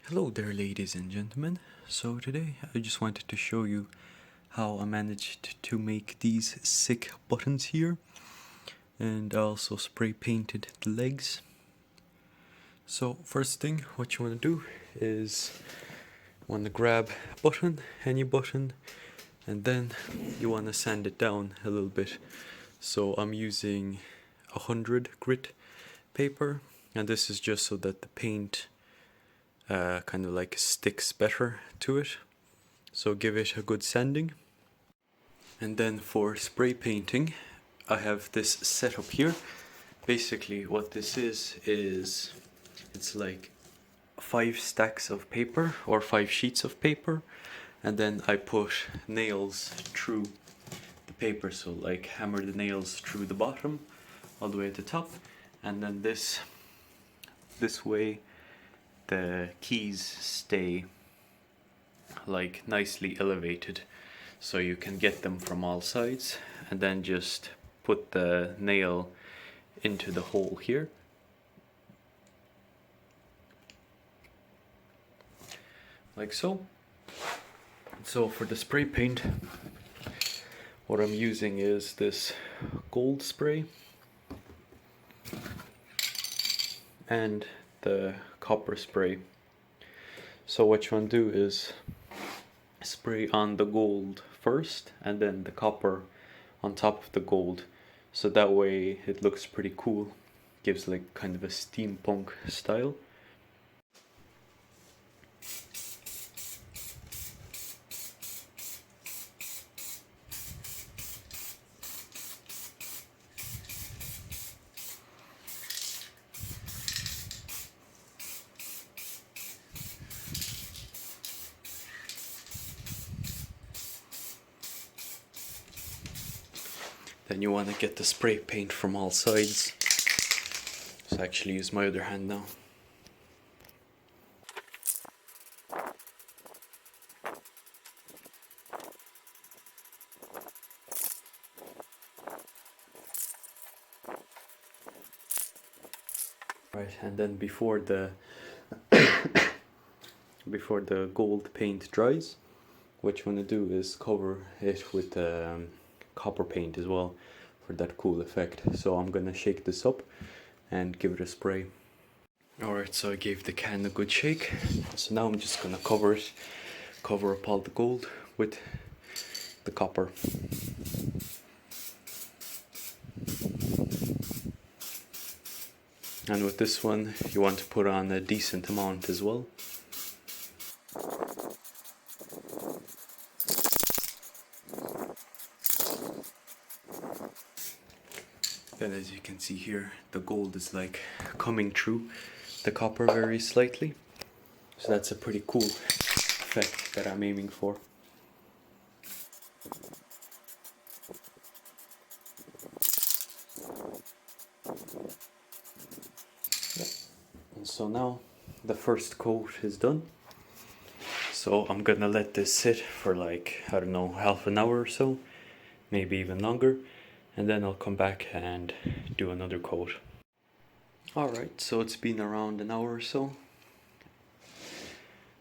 Hello there, ladies and gentlemen. So today I just wanted to show you how I managed to make these sick buttons here, and I also spray painted the legs. So first thing what you want to do is want to grab a button, any button, and then you want to sand it down a little bit. So I'm using 100 grit paper, and this is just so that the paint kind of like sticks better to it. So give it a good sanding. And then for spray painting, I have this setup here. Basically what this is it's like 5 stacks of paper or 5 sheets of paper, and then I put nails through the paper, so like hammer the nails through the bottom all the way at the top, and then this way the keys stay like nicely elevated, so you can get them from all sides, and then just put the nail into the hole here. Like so. So for the spray paint, what I'm using is this gold spray and the copper spray. So what you want to do is spray on the gold first and then the copper on top of the gold, so that way it looks pretty cool, gives like kind of a steampunk style. Then you want to get the spray paint from all sides. So I actually use my other hand now. Right, and then before the gold paint dries, what you want to do is cover it with copper paint as well for that cool effect. So I'm gonna shake this up and give it a spray. Alright, so I gave the can a good shake. So now I'm just gonna cover up all the gold with the copper. And with this one, you want to put on a decent amount as well. Then as you can see here, the gold is like coming through the copper very slightly. So that's a pretty cool effect that I'm aiming for. And so now the first coat is done. So I'm gonna let this sit for like, I don't know, half an hour or so, maybe even longer, and then I'll come back and do another coat. Alright, so it's been around an hour or so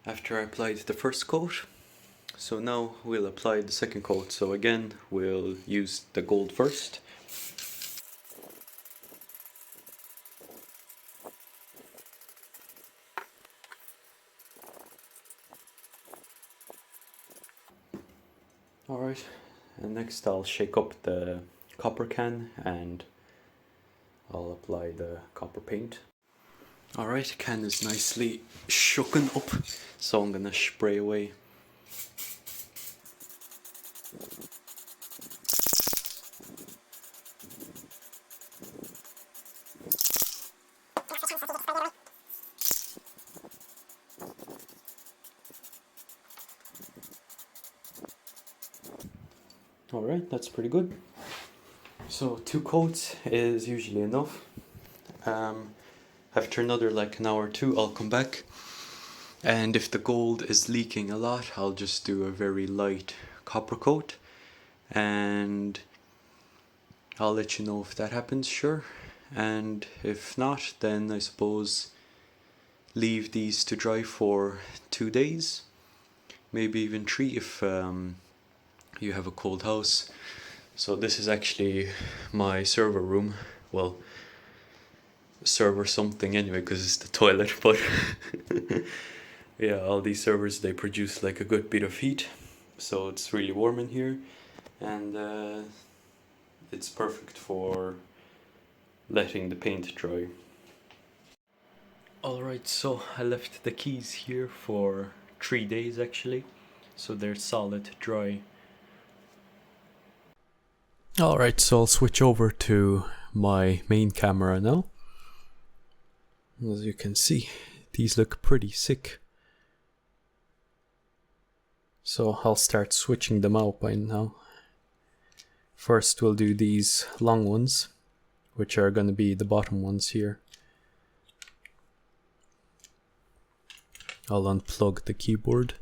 after I applied the first coat. So now we'll apply the second coat. So again, we'll use the gold first. Alright, and next I'll shake up the copper can and I'll apply the copper paint. Alright, can is nicely shooken up, so I'm gonna spray away. Alright, that's pretty good. So 2 coats is usually enough. After another like an hour or two, I'll come back, and if the gold is leaking a lot, I'll just do a very light copper coat, and I'll let you know if that happens, sure. And if not, then I suppose leave these to dry for 2 days, maybe even 3 if you have a cold house. So this is actually my server room. Well, server something anyway, because it's the toilet, but yeah, all these servers, they produce like a good bit of heat, so it's really warm in here, and it's perfect for letting the paint dry. Alright, so I left the keys here for 3 days actually, so they're solid dry. Alright, so I'll switch over to my main camera now. As you can see, these look pretty sick. So I'll start switching them out by now. First we'll do these long ones, which are going to be the bottom ones here. I'll unplug the keyboard.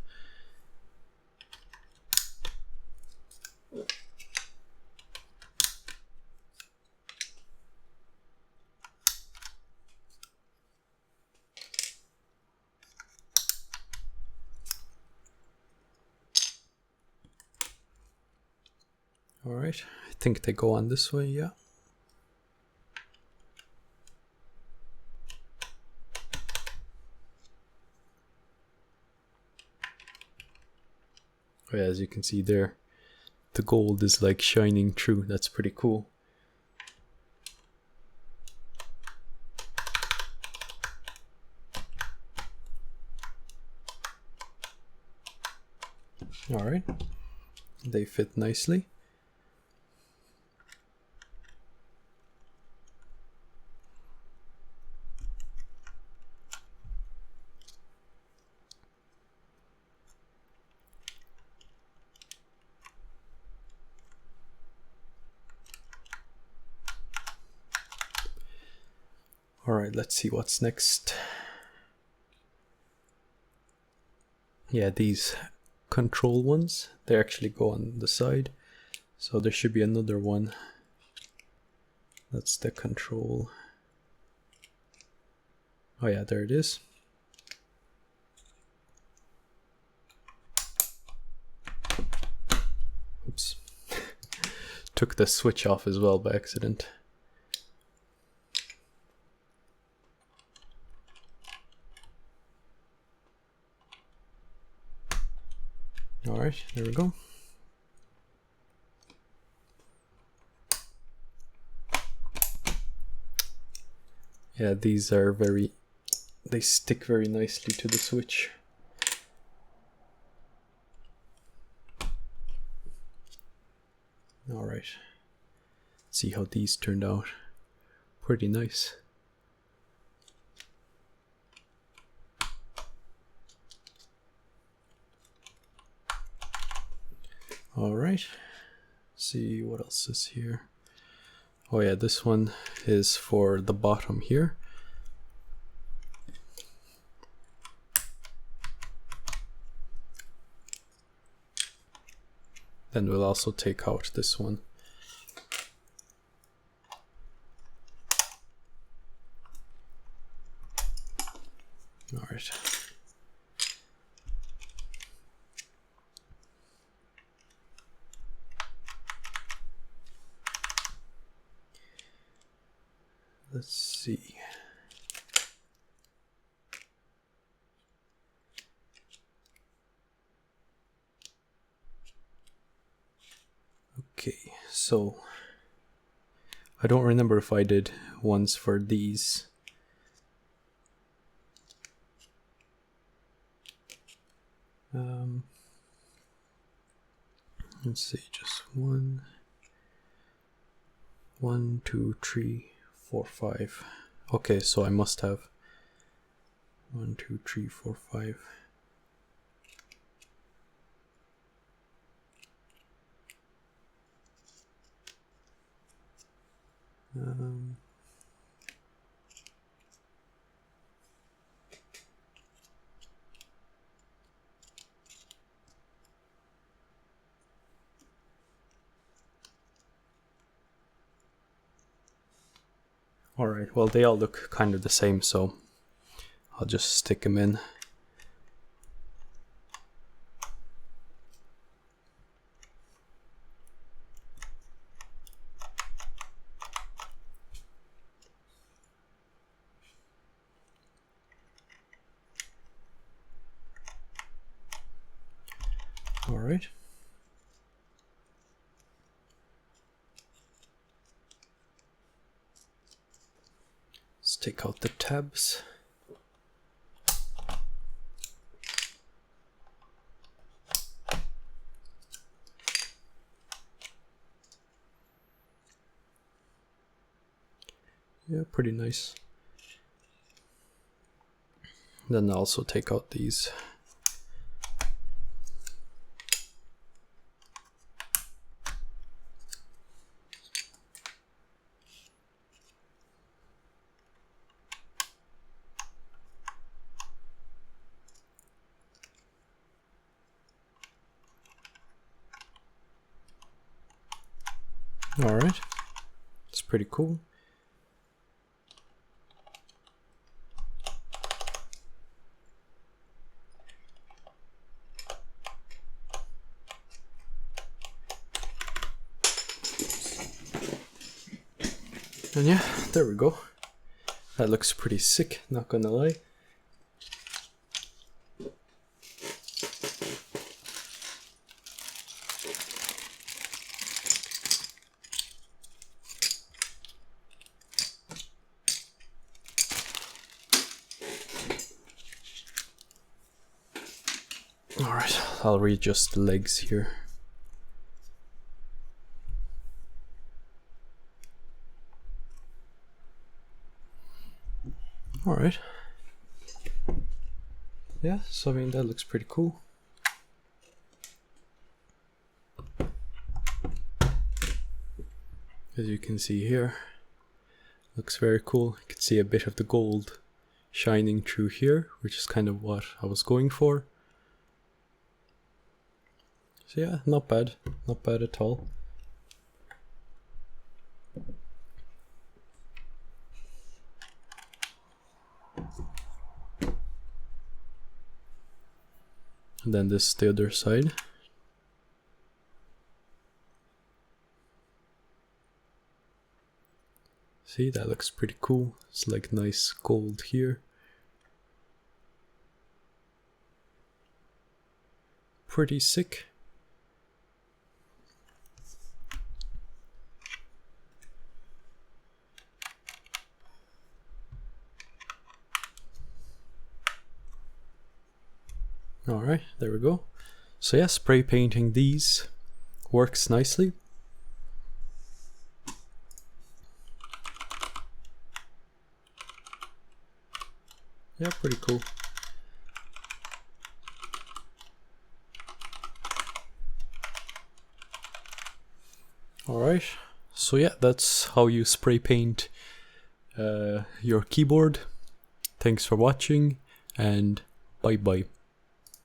Alright, I think they go on this way, yeah. Oh yeah, as you can see there, the gold is like shining through. That's pretty cool. Alright, they fit nicely. Alright, let's see what's next. Yeah, these control ones, they actually go on the side. So there should be another one. That's the control. Oh yeah, there it is. Oops. Took the switch off as well by accident. Alright, there we go. Yeah, these are they stick very nicely to the switch. Alright, see how these turned out. Pretty nice. Alright, see what else is here. Oh yeah, this one is for the bottom here. Then we'll also take out this one. Alright. Let's see. Okay, so I don't remember if I did ones for these. Let's see, just 1, 2, 3, 4, 5. Okay, so I must have 1, 2, 3, 4, 5. Alright, well they all look kind of the same, so I'll just stick them in. All right. Let's take out the tabs. Yeah, pretty nice. Then I'll also take out these. All right, it's pretty cool. And yeah, there we go. That looks pretty sick, not gonna lie. Alright, I'll readjust the legs here. Alright. Yeah, so I mean that looks pretty cool. As you can see here, looks very cool. You can see a bit of the gold shining through here, which is kind of what I was going for. So yeah, not bad at all. And then this is the other side. See, that looks pretty cool. It's like nice gold here. Pretty sick. Alright, there we go. So yeah, spray painting these works nicely. Yeah, pretty cool. Alright, so yeah, that's how you spray paint your keyboard. Thanks for watching, and bye bye.